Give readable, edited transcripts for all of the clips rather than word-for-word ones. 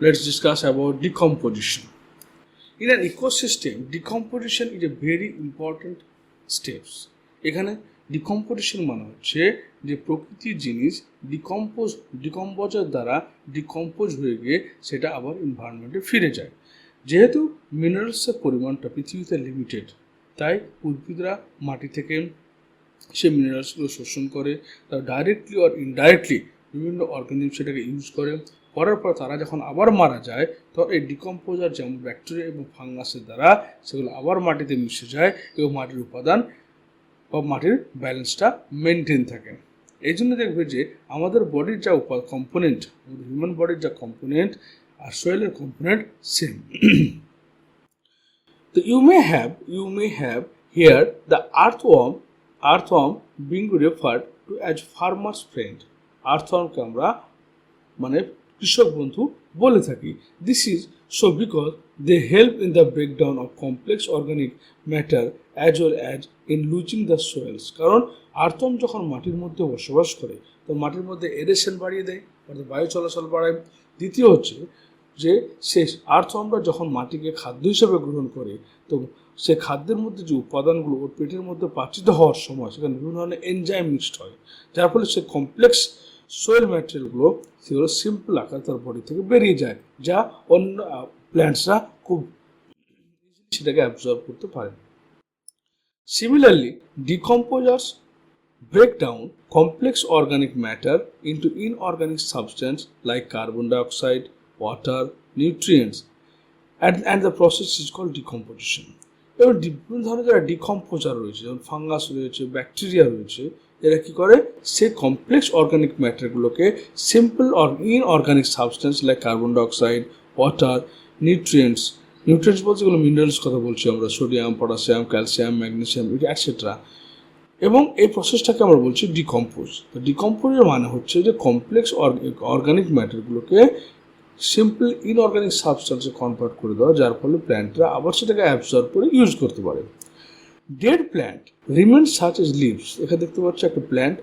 let's discuss about decomposition. In an ecosystem, decomposition is a very important steps. এখানে decomposition মানে হচ্ছে যে প্রকৃতির জিনিস ডিকম্পোজার দ্বারা ডিকম্পোজ হয়ে গিয়ে সেটা আবার এনভায়রনমেন্টে ফিরে যায়। যেহেতু মিনারেলসের পরিমাণটা পৃথিবীতে লিমিটেড, তাই উদ্ভিদরা মাটি থেকে সে মিনারেলসগুলো শোষণ করে, তারা ডাইরেক্টলি অর ইনডাইরেক্টলি বিভিন্ন অর্গানিজম সেটাকে ইউজ করার পর তারা যখন আবার মারা যায় তখন এই ডিকম্পোজার যেমন ব্যাকটেরিয়া এবং ফাঙ্গাসের দ্বারা সেগুলো আবার মাটিতে মিশে যায় এবং মাটির উপাদান বা মাটির ব্যালেন্সটা মেনটেন থাকে। এই জন্য দেখবে যে আমাদের বডির যা কম্পোনেন্ট, হিউম্যান বডির যা কম্পোনেন্ট আর সোয়েলের কম্পোনেন্ট সেম। তো you may have here the earthworm being referred to as farmer's friend. আর্থওয়ার্মকে আমরা মানে কৃষক বন্ধু বলে থাকি। This is so because they help in the breakdown of complex organic matter as well as in loosing the soils. কারণ আর্থওয়ার্ম যখন মাটির মধ্যে বসবাস করে তো মাটির মধ্যে এরেশন বাড়িয়ে দেয়, অর্থাৎ বায়ু চলাচল বাড়ায়। দ্বিতীয় হচ্ছে যে সে আর্থওয়ার্মরা যখন মাটিকে খাদ্য হিসেবে গ্রহণ করে তো সে খাদ্যের মধ্যে যে উপাদানগুলো ওর পেটের মধ্যে পাচিত হওয়ার সময় সেখানে বিভিন্ন ধরনের এনজাইম মিক্সড হয়, যার ফলে সে কমপ্লেক্স সোয়েল ম্যাটেরিয়ালগুলো সেগুলো সিম্পল আকার তার বডি থেকে বেরিয়ে যায়, যা অন্য প্ল্যান্টসরা খুব সেটাকে অ্যাবজর্ব করতে পারে। Similarly decomposers break down complex organic matter into inorganic substance like carbon dioxide, water, nutrients, and the process is called decomposition. এবার বিভিন্ন ধরনের যারা ডিকম্পোজার রয়েছে, যেমন ফাঙ্গাস রয়েছে, ব্যাকটেরিয়া রয়েছে, এরা কি করে সে কমপ্লেক্স অর্গানিক ম্যাটারগুলোকে simple inorganic substance like carbon dioxide, water, nutrients বলতে যেগুলো মিনারেলস কথা বলছি আমরা, sodium, potassium, calcium, magnesium, etcetera, এবং এই প্রসেসটাকে আমরা বলছি ডিকম্পোজ। তো ডিকম্পোজের মানে হচ্ছে যে কমপ্লেক্স অর্গানিক ম্যাটারগুলোকে সিম্পল ইনঅর্গানিক সাবস্টেন্সে কনভার্ট করে দেওয়া, যার ফলে প্ল্যান্টরা আবার সেটাকে অ্যাবজর্ব করে ইউজ করতে পারে। Dead plant remains such as leaves. এখানে দেখতে পাচ্ছি একটা প্ল্যান্ট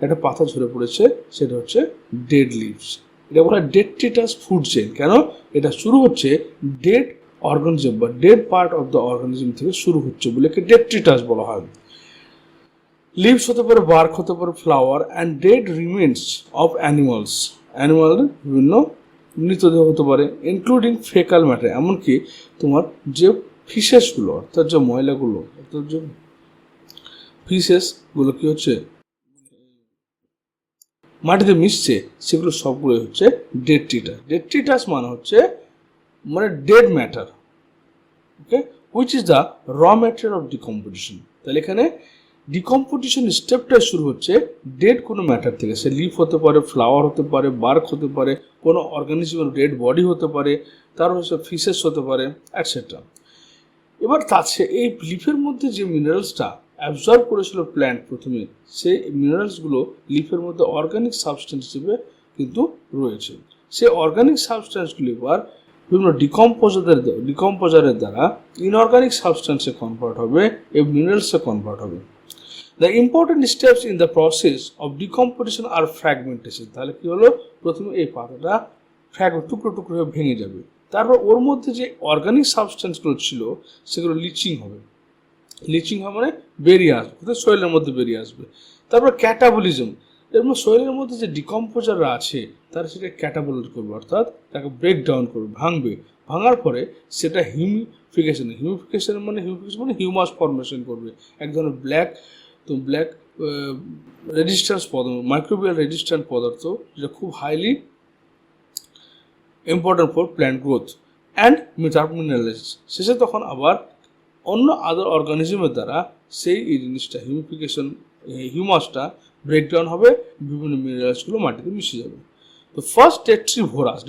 একটা পাতা ঝরে পড়েছে, সেটা হচ্ছে ডেড লিভস। এটা বলা হয় ডেট্রিটাস ফুড চেইন। কেন? এটা শুরু হচ্ছে ডেড অর্গানিজম বা dead part of the organism থেকে শুরু হচ্ছে বলে ডেট্রিটাস বলা হয়। লিভস হতে পারে, বার্ক হতে পারে, flower and dead remains of animal বিভিন্ন মৃতদেহ হতে পারে, ইনক্লুডিং ফেকাল ম্যাটার। এমনকি তোমার যে ফিশেসগুলো, অর্থাৎ যে ময়লাগুলো, অর্থাৎ যে ফিশেসগুলো কি হচ্ছে মাটিতে মিশছে, সেগুলো সবগুলো হচ্ছে ডেট্রিটাস মানে হচ্ছে মানে dead matter, okay, which is the র ম্যাটেরিয়াল অফ ডিকম্পোজিশন। তাহলে এখানে ডিকম্পোজিশন স্টেপটা শুরু হচ্ছে ডেড কোনো ম্যাটার থেকে। সে লিফ হতে পারে, ফ্লাওয়ার হতে পারে, বার্ক হতে পারে, কোনো অর্গানিজমের ডেড বডি হতে পারে, তার হচ্ছে ফিশেস হতে পারে, অ্যাটসেট্রা। এবার তাছে এই লিফের মধ্যে যে মিনারেলসটা অ্যাবজর্ব করেছিল প্ল্যান্ট প্রথমে, সেই মিনারেলসগুলো লিফের মধ্যে অর্গানিক সাবস্টেন্স হিসেবে কিন্তু রয়েছে। সেই অর্গানিক সাবস্টেন্সগুলি এবার বিভিন্ন ডিকম্পোজারের দ্বারা ইনঅর্গানিক সাবস্টেন্সে কনভার্ট হবে এবং মিনারেলসে কনভার্ট হবে। The important steps in the process of decomposition are fragmentation. তাহলে কি হলো, প্রথমে এই পাতাটা টুকরো হয়ে ভেঙে যাবে, তারপর ওর মধ্যে যে অর্গানিক সাবস্টেন্সগুলো ছিল সেগুলো লিচিং হবে মানে বেরিয়ে আসবে, সোয়েলের মধ্যে বেরিয়ে আসবে। তারপর ক্যাটাবলিজম, এর মধ্যে সোয়েলের মধ্যে যে ডিকম্পোজাররা আছে তারা সেটা ক্যাটাবলিজ করবে, অর্থাৎ তাকে ব্রেক ডাউন করবে, ভাঙার পরে সেটা হিউমিফিকেশন মানে হিউমাস ফর্মেশন করবে, এক ধরনের ব্ল্যাক রেজিস্ট্যান্স পদার্থ, মাইক্রোবিয়াল রেজিস্ট্যান্ট পদার্থ, যেটা খুব highly important for plant growth and mineralize. শেষে তখন আবার অন্য আদার অর্গানিজমের দ্বারা সেই জিনিসটা হিউমাসটা ব্রেকডাউন হবে, বিভিন্ন মিনারেলসগুলো মাটিতে মিশে যাবে। তো ফার্স্ট ডেট্রিভোরাস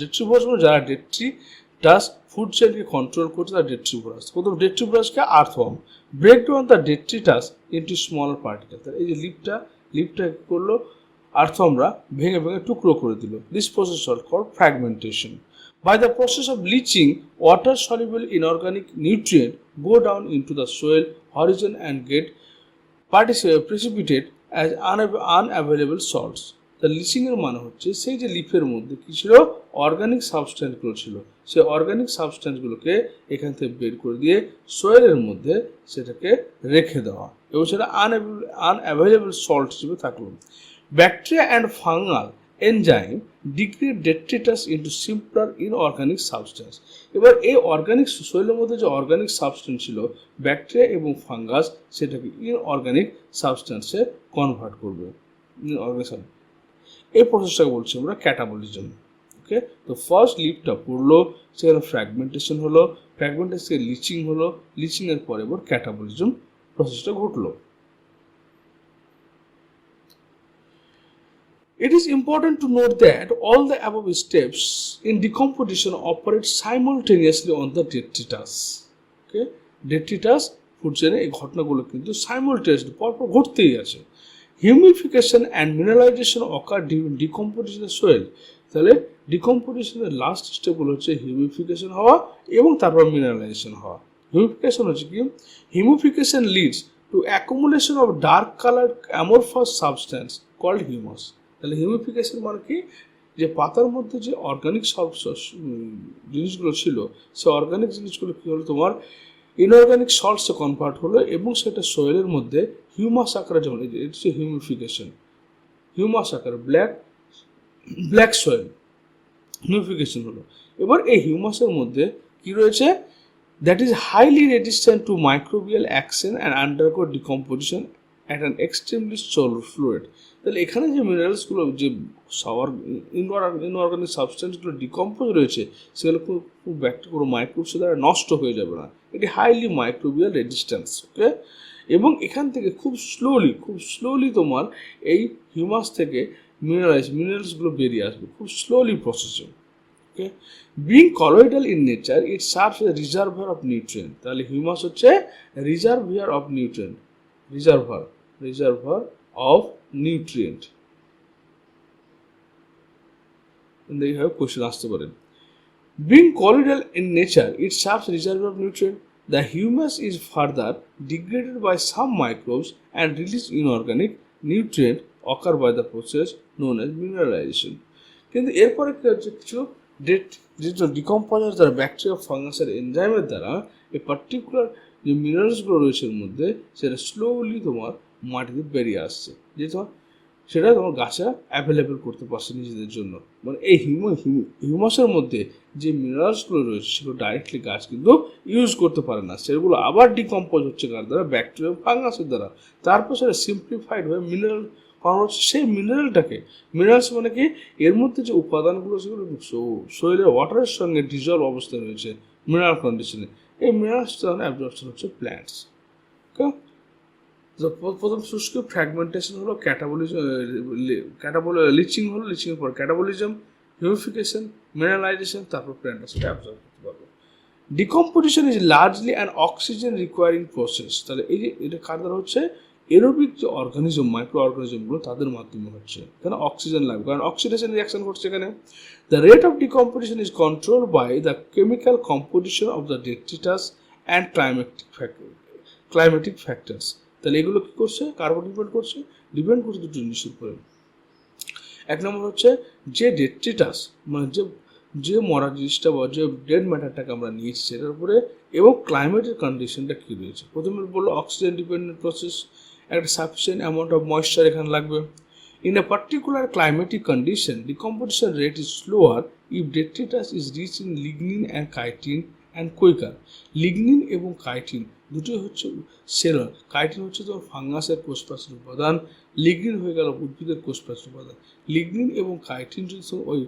মানে যারা ডেট্রিটাস ফুড চেইনকে কন্ট্রোল করছে তারা ডেট্রিভোরাস। প্রথম ডেট্রিভোরাসকে earthworm break down the detritus into smaller particle. এই যে লিপটা করলো আর্থওয়ার্মরা ভেঙে টুকরো করে দিল। This process called fragmentation. By the process of bleaching, water-soluble inorganic nutrients go down into the soil horizon and get precipitate as unavailable salts. তা লিচিং এর মানে হচ্ছে সেই যে লিফের মধ্যে কি ছিল, অর্গানিক সাবস্ট্যান্সগুলো ছিল, সেই অর্গানিক সাবস্ট্যান্সগুলোকে এখান থেকে বের করে দিয়ে সোয়েলের মধ্যে সেটাকে রেখে দেওয়া, এবং সেটা আনঅ্যাভেলেবল সল্ট হিসেবে থাকলো। Bacteria and fungal enzyme degrade detritus into simpler inorganic substance. এবার এই অর্গানিক সোয়েলের মধ্যে যে অর্গানিক সাবস্ট্যান্স ছিল, ব্যাকটেরিয়া এবং ফাঙ্গাস সেটাকে ইনঅর্গানিক সাবস্ট্যান্সে কনভার্ট করবে। এই প্রসেসটাকে বলছি আমরা ক্যাটাবলিজম। ওকে, তো ফার্স্ট লিফটা পড়লো, সেখানে ফ্র্যাগমেন্টেশন হলো, ফ্র্যাগমেন্টেশন লিচিং হলো, লিচিং এর পরে এবার ক্যাটাবলিজম প্রসেসটা ঘটলো। It is important to note that all the above steps in decomposition operate simultaneously on the detritus. Okay, detritus food চেইনে এই ঘটনাগুলো কিন্তু সাইমালটেনিয়াসলি পরপর ঘটতেই আছে। Humification and mineralization occur during decomposition of soil. তাহলে ডিকম্পোজিশনের লাস্ট স্টেপগুলো হচ্ছে হিউমিফিকেশন হওয়া এবং তারপর মিনারেলাইজেশন হওয়া। হিউমিফিকেশন হচ্ছে কি, humification leads to accumulation of dark colour amorphous substance called humus. তাহলে হিউমিফিকেশন মানে কি, যে পাতার মধ্যে যে অর্গানিক জিনিসগুলো ছিল, সে অর্গানিক জিনিসগুলো কী হলো, তোমার ইনঅর্গানিক সল্টসে কনভার্ট হলো এবং সেটা সোয়েলের মধ্যে হিউমাস আকারে, যেমন এটা হচ্ছে হিউমিফিকেশন, হিউমাস আকারে ব্ল্যাক সোয়েল হিউমিফিকেশন হলো। এবার এই হিউমাসের মধ্যে কি রয়েছে, that is highly resistant to microbial action and undergo decomposition at an extremely solid fluid. তাহলে এখানে যে মিনারেলসগুলো, যে ইনঅর্গানিক সাবস্টেন্সগুলো ডিকম্পোজ রয়েছে, সেগুলো খুব ব্যাকটেরিয়া মাইক্রোবস দ্বারা নষ্ট হয়ে যাবে না, এটি হাইলি মাইক্রোবিয়াল রেজিস্ট্যান্স। ওকে, এবং এখান থেকে খুব স্লোলি তোমার এই হিউমাস থেকে মিনারেলসগুলো বেরিয়ে আসবে, খুব slowly processing. Okay, being colloidal in nature it serves A reservoir of nutrient. তাহলে হিউমাস হচ্ছে reservoir of nutrient, reservoir of nutrient. And there you have question আসতে পারেন। Being colloidal in nature, it serves reservoir of nutrient. The humus is further degraded by some microbes and release inorganic nutrient occur by the process known as mineralization. কিন্তু এরপরে কি হচ্ছে, কিছু decomposer দ্বারা bacteria, ফাঙ্গাসের এনজাইমের দ্বারা এই পার্টিকুলার যে মিনারেলসগুলো রয়েছে এর মধ্যে, সেটা স্লোলি তোমার মাটিতে বেরিয়ে আসছে, যে তোমার সেটা তোমার গাছরা অ্যাভেলেবেল করতে পারছে নিজেদের জন্য। মানে এই হিউমাসের মধ্যে যে মিনারেলসগুলো রয়েছে সেগুলো ডাইরেক্টলি গাছ কিন্তু ইউজ করতে পারে না, সেগুলো আবার ডিকম্পোজ হচ্ছে কার দ্বারা, ব্যাকটেরিয়া, ফাঙ্গাসের দ্বারা। তারপর সেটা সিম্পলিফাইড হয়ে মিনারেল পাওয়া হচ্ছে। সেই মিনারেলস মানে কি, এর মধ্যে যে উপাদানগুলো সেগুলো শরীরের ওয়াটারের সঙ্গে ডিজলভ অবস্থায় রয়েছে মিনারেল কন্ডিশনে। এই মিনারেলস অ্যাবজর্পশন হচ্ছে প্ল্যান্টস। ওকে, প্রথম শুষ্ক ফ্র্যাগমেন্টেশন হলো, লিচিং হলো, লিচিংয়ের পর ক্যাটাবলিজম, হিউমিফিকেশন, মিনারেলাইজেশন, তারপর প্ল্যান্ট সেটা অ্যাবজর্ব করতে পারবে। Decomposition is largely an oxygen recurring process. তাহলে এই যে এটা কার দ্বারা হচ্ছে, এরোবিক যে অর্গানিজম, মাইক্রো অর্গানিজমগুলো তাদের মাধ্যমে হচ্ছে। এখানে অক্সিজেন লাগবে, কারণ অক্সিডেশন রিয়াকশন ঘটছে এখানে। The rate of decomposition is control by the chemical composition of the detritus and climatic factors. তাহলে এগুলো কী করছে, কার উপর ডিপেন্ড করছে দুটো জিনিসের উপরে। এক নম্বর হচ্ছে যে ডেট্রিটাস, মানে যে মরা জিনিসটা বা যে ডেড ম্যাটারটাকে আমরা নিয়েছি সেটার উপরে, এবং ক্লাইমেটের কন্ডিশনটা কী রয়েছে। প্রথমে বললো অক্সিজেন ডিপেন্ডেন্ট প্রসেস, একটা সাফিসিয়েন্ট অ্যামাউন্ট অফ ময়েশ্চার এখানে লাগবে। In a particular climatic condition decomposition rate is slower if detritus is rich in lignin and chitin and quicker. Lignin এবং কাইটিন দুটোই হচ্ছে সেলুলার। কাইটিন হচ্ছে তোমার ফাঙ্গাসের কোষপ্রাচীর উপাদান, লিগনিন হয়ে গেল উদ্ভিদের কোষপ্রাচীর উপাদান। লিগনিন এবং কাইটিন যদি ওই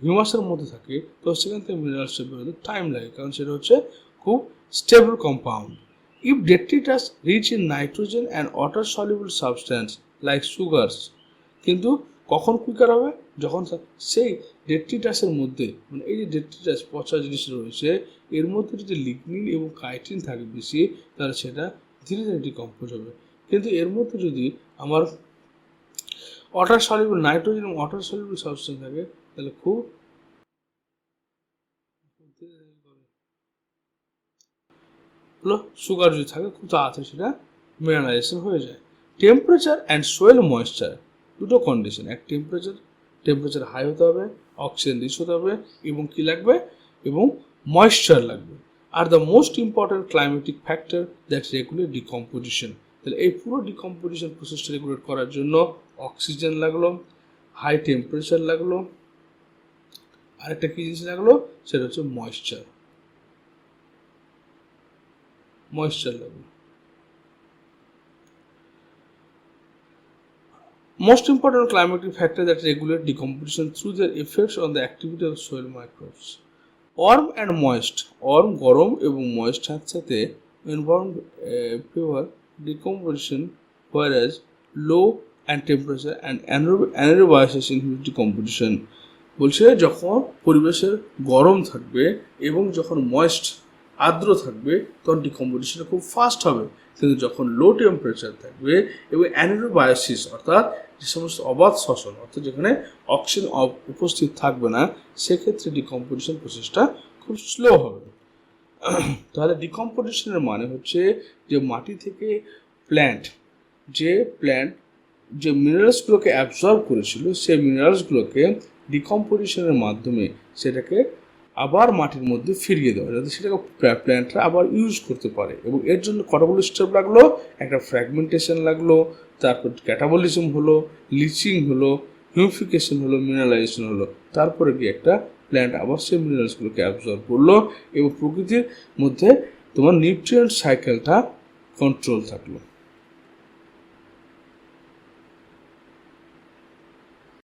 হিউমাসের মধ্যে থাকে, তো সেখান থেকে মিনারেলসটা বেরোতে টাইম লাগে, কারণ সেটা হচ্ছে খুব stable compound. If detritus rich in nitrogen and water soluble substance like sugars, কিন্তু কখন কুইকার হবে, যখন সেই ডেট্রিটাসের মধ্যে, মানে এই যে ডেট্রিটাস পচা জিনিস রয়েছে এর মধ্যে যদি লিগনিন এবং কাইটিন থাকে বেশি, তাহলে সেটা ধীরে ধীরে ডিকম্পোজ হবে। কিন্তু এর মধ্যে যদি আমার ওয়াটার সলিউবল, নাইট্রোজেন এবং ওয়াটার সলিউবল সাবস্ট্যান্স থাকে, তাহলে খুব সুগার যদি থাকে খুব তাড়াতাড়ি সেটা মিনারেলাইজেশন হয়ে যায়। টেম্পারেচার অ্যান্ড সোয়েল ময়েশ্চার দুটো কন্ডিশন, এক টেম্পারেচার হাই হতে হবে, অক্সিজেন রিচ হতে হবে, এবং কি লাগবে, এবং ময়েশ্চার লাগবে। Are the most important climatic factor that regulate decomposition. তাহলে এই পুরো ডিকম্পোজিশন প্রসেসটা রেগুলেট করার জন্য অক্সিজেন লাগলো, হাই টেম্পারেচার লাগলো, আরেকটা কি জিনিস লাগলো, সেটা হচ্ছে ময়েশ্চার লাগলো। Most important climatic factor that regulate decomposition through their effects on the activity of soil microbes. Warm and moist, warm গরম এবং moist একসাথে environment favor decomposition, whereas low and temperature and anaerobiasis inhibit decomposition. বলছে যখন পরিবেশের গরম থাকবে এবং যখন ময়েস্ট আর্দ্র থাকবে তখন ডিকম্পোজিশনটা খুব ফাস্ট হবে, কিন্তু যখন লো টেম্পারেচার থাকবে এবং অ্যানারোবায়োসিস অর্থাৎ যে সমস্ত অবাধ শ্বসন অর্থাৎ যেখানে অক্সিজেন উপস্থিত থাকবে না, সেক্ষেত্রে ডিকম্পোজিশন প্রসেসটা খুব স্লো হবে। তাহলে ডিকম্পোজিশনের মানে হচ্ছে যে মাটি থেকে প্ল্যান্ট যে মিনারেলসগুলোকে অ্যাবজর্ব করেছিল, সেই মিনারেলসগুলোকে ডিকম্পোজিশনের মাধ্যমে সেটাকে আবার মাটির মধ্যে ফিরিয়ে দেওয়া, যাতে সেটাকে প্ল্যান্টরা আবার ইউজ করতে পারে। এবং এর জন্য কতগুলো স্টেপ লাগলো, একটা ফ্র্যাগমেন্টেশন লাগলো, তারপর ক্যাটাবলিজম হলো, লিচিং হলো, হিউমিফিকেশন হলো, মিনারেলাইজেশন হলো, তারপরে গিয়ে একটা প্ল্যান্ট আবার সেই মিনারেলসগুলোকে অ্যাবজর্ব করলো এবং প্রকৃতির মধ্যে তোমার নিউট্রিয়েন্ট সাইকেলটা কন্ট্রোল থাকলো।